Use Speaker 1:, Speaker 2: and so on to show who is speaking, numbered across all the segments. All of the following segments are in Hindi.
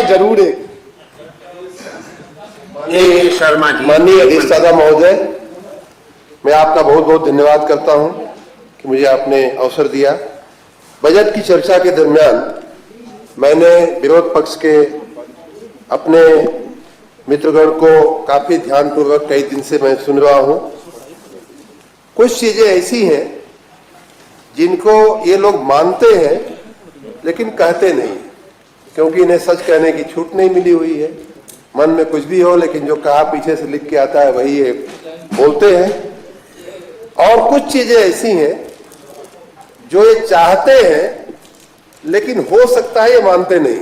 Speaker 1: जरूर है।
Speaker 2: शर्मा जी।
Speaker 1: माननीय अधिष्ठाता महोदय, मैं आपका बहुत बहुत धन्यवाद करता हूं कि मुझे आपने अवसर दिया। बजट की चर्चा के दरमियान मैंने विरोध पक्ष के अपने मित्रगण को काफी ध्यानपूर्वक कई दिन से मैं सुन रहा हूं। कुछ चीजें ऐसी हैं जिनको ये लोग मानते हैं लेकिन कहते नहीं, क्योंकि इन्हें सच कहने की छूट नहीं मिली हुई है। मन में कुछ भी हो, लेकिन जो कहा पीछे से लिख के आता है वही ये बोलते हैं। और कुछ चीजें ऐसी हैं जो ये चाहते हैं लेकिन हो सकता है ये मानते नहीं।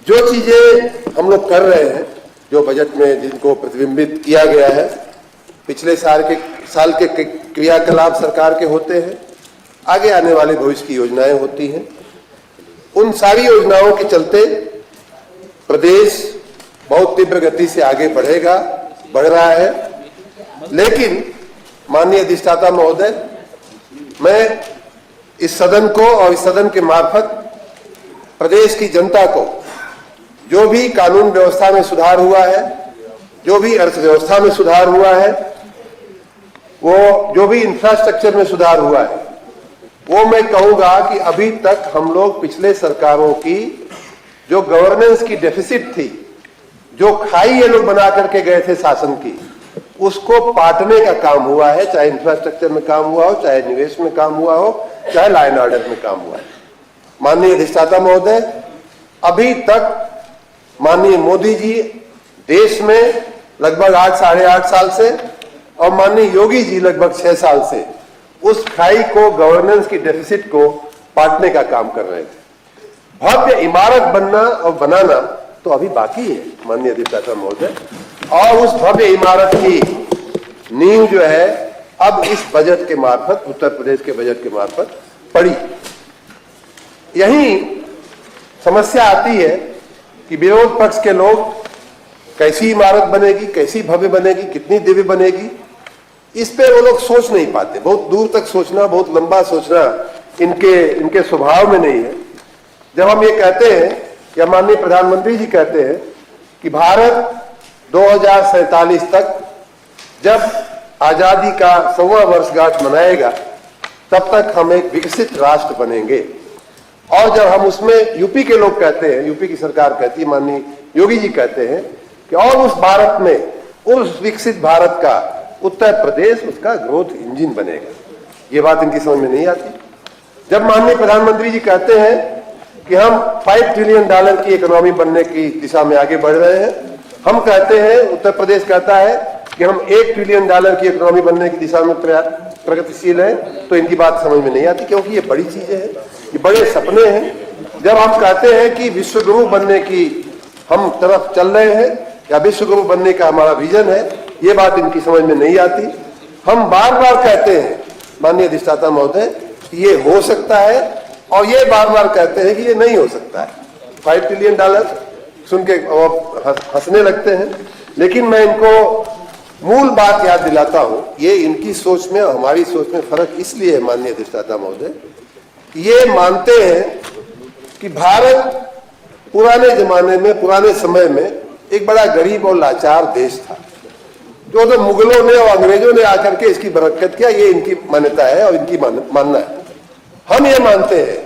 Speaker 1: जो चीजें हम लोग कर रहे हैं, जो बजट में जिनको प्रतिबिंबित किया गया है, पिछले साल के क्रियाकलाप सरकार के होते हैं, आगे आने वाले भविष्य की योजनाएं होती हैं। उन सारी योजनाओं के चलते प्रदेश बहुत तीव्र गति से आगे बढ़ रहा है। लेकिन माननीय अधिष्ठाता महोदय, मैं इस सदन को और इस सदन के मार्फत प्रदेश की जनता को जो भी कानून व्यवस्था में सुधार हुआ है, जो भी अर्थव्यवस्था में सुधार हुआ है, वो जो भी इंफ्रास्ट्रक्चर में सुधार हुआ है, वो मैं कहूंगा कि अभी तक हम लोग पिछले सरकारों की जो गवर्नेंस की डेफिसिट थी, जो खाई ये लोग बना करके गए थे शासन की, उसको पाटने का काम हुआ है। चाहे इंफ्रास्ट्रक्चर में काम हुआ हो, चाहे निवेश में काम हुआ हो, चाहे लॉ एंड ऑर्डर में काम हुआ है। माननीय अधिष्ठाता महोदय, अभी तक माननीय मोदी जी देश में लगभग 8 साढ़े 8 साल से और माननीय योगी जी लगभग 6 साल से उस खाई को, गवर्नेंस की डेफिसिट को पाटने का काम कर रहे थे। भव्य इमारत बनना और बनाना तो अभी बाकी है माननीय अधिष्ठाता महोदय, और उस भव्य इमारत की नींव जो है अब इस बजट के मार्फत, उत्तर प्रदेश के बजट के मार्फत पड़ी। यही समस्या आती है कि विरोध पक्ष के लोग कैसी इमारत बनेगी, कैसी भव्य बनेगी, कितनी दिव्य बनेगी, इस पे वो लोग सोच नहीं पाते। बहुत दूर तक सोचना, बहुत लंबा सोचना इनके स्वभाव में नहीं है। जब हम ये कहते हैं, या माननीय प्रधानमंत्री जी कहते हैं कि भारत 2047 तक जब आजादी का 100वां वर्षगांठ मनाएगा, तब तक हम एक विकसित राष्ट्र बनेंगे। और जब हम उसमें, यूपी के लोग कहते हैं, यूपी की सरकार कहती है, माननीय योगी जी कहते हैं कि और उस भारत में, उस विकसित भारत का उत्तर प्रदेश उसका ग्रोथ इंजन बनेगा। ये बात इनकी समझ में नहीं आती। जब माननीय प्रधानमंत्री जी कहते हैं कि हम $5 ट्रिलियन की इकोनॉमी बनने की दिशा में आगे बढ़ रहे हैं, हम कहते हैं, उत्तर प्रदेश कहता है कि हम $1 ट्रिलियन की इकोनॉमी बनने की दिशा में प्रगतिशील हैं, तो इनकी बात समझ में नहीं आती, क्योंकि ये बड़ी चीजें हैं, ये बड़े सपने हैं। जब हम कहते हैं कि विश्वगुरु बनने की हम तरफ चल रहे हैं, या विश्वगुरु बनने का हमारा विजन है, ये बात इनकी समझ में नहीं आती। हम बार बार कहते हैं माननीय अधिष्ठाता महोदय, ये हो सकता है, और ये बार बार कहते हैं कि ये नहीं हो सकता है। $5 ट्रिलियन सुन के हंसने लगते हैं। लेकिन मैं इनको मूल बात याद दिलाता हूं। ये इनकी सोच में और हमारी सोच में फर्क इसलिए है माननीय अधिष्ठाता महोदय, ये मानते हैं कि भारत पुराने जमाने में, पुराने समय में एक बड़ा गरीब और लाचार देश था, जो तो मुगलों ने और अंग्रेजों ने आकर के इसकी बरकत किया। ये इनकी मान्यता है और इनकी मानना है। हम ये मानते हैं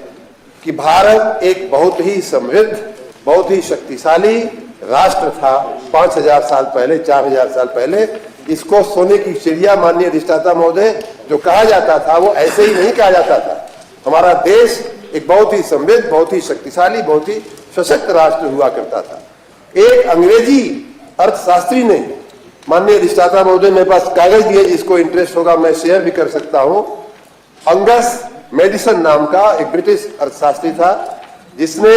Speaker 1: कि भारत एक बहुत ही समृद्ध, बहुत ही शक्तिशाली राष्ट्र था 5000 साल पहले, 4000 साल पहले। इसको सोने की चिड़िया, माननीय अधिष्ठाता महोदय, जो कहा जाता था, वो ऐसे ही नहीं कहा जाता था। हमारा देश एक बहुत ही समृद्ध, बहुत ही शक्तिशाली, बहुत ही सशक्त राष्ट्र हुआ करता था। एक अंग्रेजी अर्थशास्त्री ने, माननीय अधिष्ठाता महोदय, मेरे पास कागज दिए, जिसको इंटरेस्ट होगा मैं शेयर भी कर सकता हूं। अंगस मेडिसन नाम का एक ब्रिटिश अर्थशास्त्री था, जिसने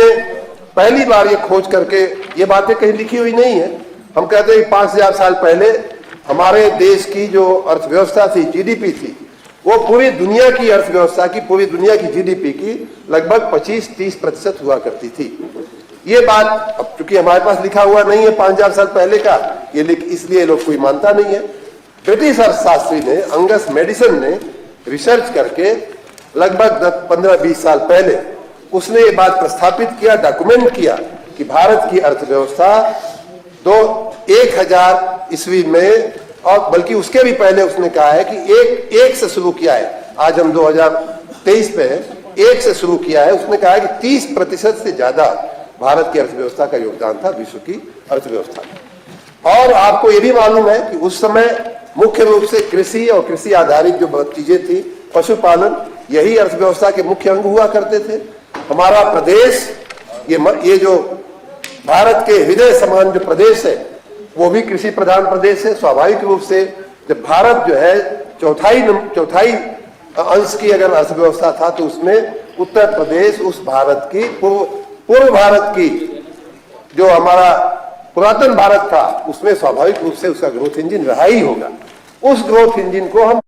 Speaker 1: पहली बार ये खोज करके, ये बातें कहीं लिखी हुई नहीं है, हम कहते हैं 5000 साल पहले हमारे देश की जो अर्थव्यवस्था थी, जीडीपी थी, वो पूरी दुनिया की अर्थव्यवस्था की, पूरी दुनिया की जीडीपी की लगभग 25-30% हुआ करती थी। ये बात अब चूंकि हमारे पास लिखा हुआ नहीं है 5000 साल पहले का, ये इसलिए लोग कोई मानता नहीं है। ब्रिटिश अर्थशास्त्री ने, अंगस मेडिसन ने रिसर्च करके लगभग 15-20 साल पहले उसने ये बात प्रस्थापित किया, डॉक्यूमेंट किया कि भारत की अर्थव्यवस्था 1000 ईस्वी में, और बल्कि उसके भी पहले उसने कहा है कि एक से शुरू किया है। आज हम 2023 पे है, एक से शुरू किया है। उसने कहा है कि 30% से ज्यादा भारत की अर्थव्यवस्था का योगदान था विश्व की अर्थव्यवस्था में। और आपको ये भी मालूम है कि उस समय मुख्य रूप से कृषि और कृषि आधारित जो चीजें थी, पशुपालन, यही अर्थव्यवस्था के मुख्य अंग हुआ करते थे। हमारा प्रदेश, ये जो भारत के हृदय समान जो प्रदेश है, वो भी कृषि प्रधान प्रदेश है। स्वाभाविक रूप से जब भारत जो है चौथाई अंश की अगर अर्थव्यवस्था था, तो उसमें उत्तर प्रदेश उस भारत की पूर्व भारत की जो हमारा पुरातन भारत था, उसमें स्वाभाविक रूप से उसका ग्रोथ इंजन रहा ही होगा। उस ग्रोथ इंजन को हम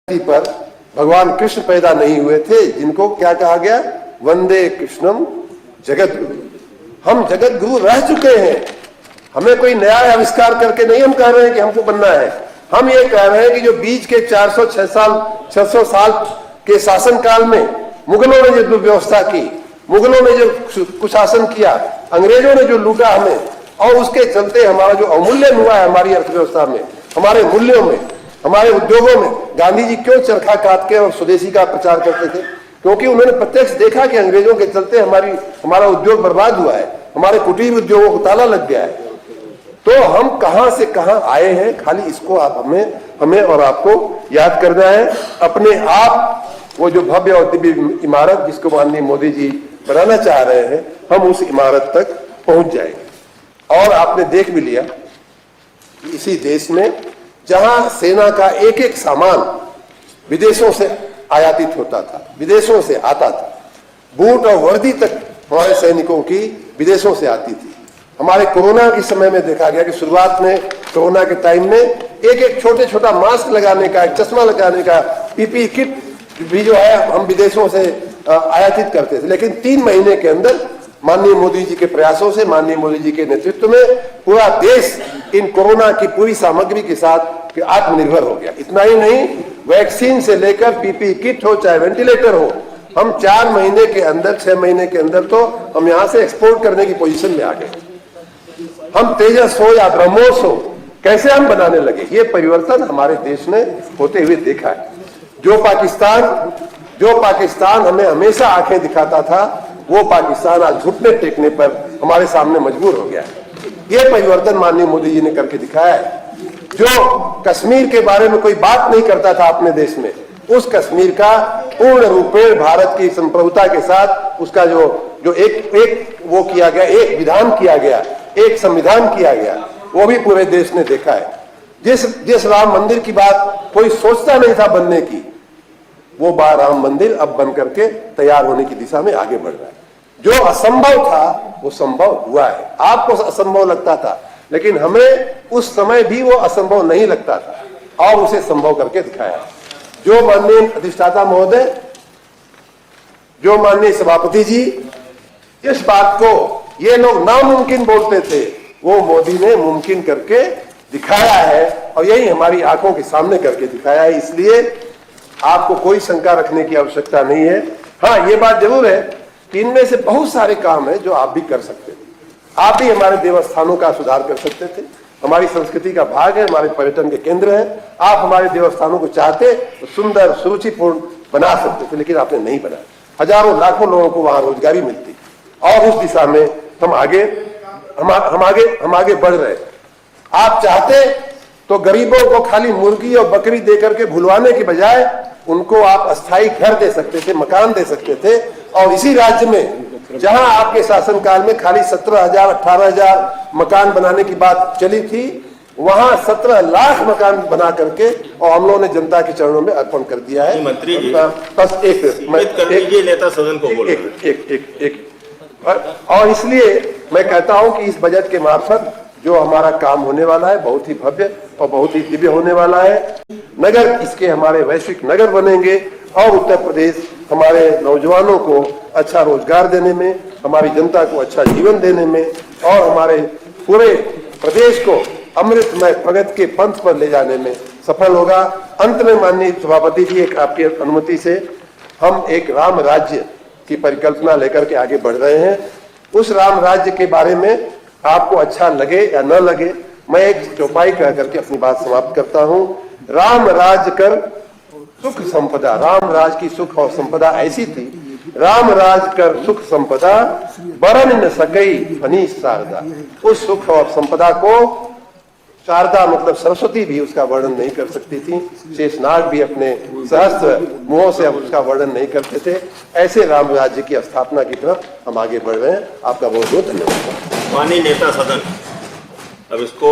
Speaker 1: पर भगवान कृष्ण पैदा नहीं हुए थे, जिनको क्या कहा गया, वंदे कृष्णम जगत गुरु। हम जगत गुरु रह चुके हैं। हमें कोई नया आविष्कार करके नहीं हम कह रहे हैं कि हमको बनना है। हम ये कह रहे हैं कि जो बीच के 600 साल के शासन काल में मुगलों ने जो दुर्व्यवस्था की, मुगलों ने जो कुशासन किया, अंग्रेजों ने जो लूटा हमें, और उसके चलते हमारा जो अवमूल्यन हुआ है हमारी अर्थव्यवस्था में, हमारे मूल्यों में, हमारे उद्योगों में। गांधी जी क्यों चरखा काट के और स्वदेशी का प्रचार करते थे? क्योंकि उन्होंने प्रत्यक्ष देखा कि अंग्रेजों के चलते हमारा उद्योग बर्बाद हुआ है, हमारे कुटीर उद्योगों को ताला लग गया है। तो हम कहां से कहां आए हैं, खाली इसको आप हमें और आपको याद करना है। अपने आप वो जो भव्य और दिव्य इमारत जिसको माननीय मोदी जी बनाना चाह रहे हैं, हम उस इमारत तक पहुंच जाएंगे। और आपने देख भी लिया कि इसी देश में जहां सेना का एक एक सामान विदेशों से आयातित होता था, विदेशों से आता था, बूट और वर्दी तक हमारे सैनिकों की विदेशों से आती थी। हमारे कोरोना के समय में देखा गया कि शुरुआत में कोरोना के टाइम में एक छोटा मास्क लगाने का, एक चश्मा लगाने का, पीपी किट भी जो है हम विदेशों से आयातित करते थे। लेकिन 3 महीने के अंदर माननीय मोदी जी के प्रयासों से, माननीय मोदी जी के नेतृत्व में पूरा देश इन कोरोना की पूरी सामग्री के साथ आत्मनिर्भर हो गया। इतना ही नहीं, वैक्सीन से लेकर पीपी किट हो, चाहे वेंटिलेटर हो, हम 4 महीने के अंदर, 6 महीने के अंदर तो हम यहां से एक्सपोर्ट करने की पोजीशन में आ गए। हम तेजस हो या ब्रह्मोस हो, कैसे हम बनाने लगे। ये परिवर्तन हमारे देश ने होते हुए देखा है। जो पाकिस्तान हमें हमेशा आंखें दिखाता था, वो पाकिस्तान आज घुटने टेकने पर हमारे सामने मजबूर हो गया है। ये परिवर्तन माननीय मोदी जी ने करके दिखाया है। जो कश्मीर के बारे में कोई बात नहीं करता था अपने देश में, उस कश्मीर का पूर्ण रूपेण भारत की संप्रभुता के साथ उसका जो एक वो किया गया, एक विधान किया गया, एक संविधान किया गया, वो भी पूरे देश ने देखा है। जिस राम मंदिर की बात कोई सोचता नहीं था बनने की, वो राम मंदिर अब बन करके तैयार होने की दिशा में आगे बढ़ रहा है। जो असंभव था वो संभव हुआ है। आपको असंभव लगता था, लेकिन हमें उस समय भी वो असंभव नहीं लगता था और उसे संभव करके दिखाया। जो माननीय अधिष्ठाता महोदय, जो माननीय सभापति जी, इस बात को ये लोग नामुमकिन बोलते थे, वो मोदी ने मुमकिन करके दिखाया है, और यही हमारी आंखों के सामने करके दिखाया है। इसलिए आपको कोई शंका रखने की आवश्यकता नहीं है। हाँ, ये बात जरूर है कि इनमें से बहुत सारे काम है जो आप भी कर सकते थे। आप भी हमारे देवस्थानों का सुधार कर सकते थे। हमारी संस्कृति का भाग है, हमारे पर्यटन के केंद्र है। आप हमारे देवस्थानों को चाहते तो सुंदर सुरुचिपूर्ण बना सकते थे, लेकिन आपने नहीं बनाया। हजारों लाखों लोगों को वहां रोजगारी मिलती, और उस दिशा में हम आगे बढ़ रहे। आप चाहते तो गरीबों को खाली मुर्गी और बकरी देकर के भुलवाने के बजाय उनको आप अस्थायी घर दे सकते थे, मकान दे सकते थे। और इसी राज्य में जहां आपके शासनकाल में खाली 17,000 18,000 मकान बनाने की बात चली थी, वहां 17 लाख मकान बना करके और हम लोगों ने जनता के चरणों में अर्पण कर दिया है।
Speaker 2: मंत्री जी,
Speaker 1: बस एक
Speaker 2: नेता सदन को बोल
Speaker 1: और इसलिए मैं कहता हूं कि इस बजट के मार्फत जो हमारा काम होने वाला है बहुत ही भव्य और बहुत ही दिव्य होने वाला है। नगर इसके हमारे वैश्विक नगर बनेंगे, और उत्तर प्रदेश हमारे नौजवानों को अच्छा रोजगार देने में, हमारी जनता को अच्छा जीवन देने में, और हमारे पूरे प्रदेश को अमृतमय प्रगति के पंथ पर ले जाने में सफल होगा। अंत में माननीय सभापति जी, एक आपकी अनुमति से हम एक राम राज्य की परिकल्पना लेकर के आगे बढ़ रहे हैं। उस राम राज्य के बारे में आपको अच्छा लगे या न लगे, मैं एक चौपाई कह करके अपनी बात समाप्त करता हूं। राम राज कर सुख संपदा, राम राज की सुख और संपदा ऐसी थी, राम राज कर सुख संपदा बरन न सकई फनी शारदा। उस सुख और संपदा को शारदा मतलब सरस्वती भी उसका वर्णन नहीं कर सकती थी, शेषनाग भी अपने सहस्त्र मुंहों से अब उसका वर्णन नहीं करते थे। ऐसे राम राज्य की स्थापना की तरफ हम आगे बढ़ रहे हैं। आपका बहुत बहुत धन्यवाद।
Speaker 2: माननीय नेता सदन, अब इसको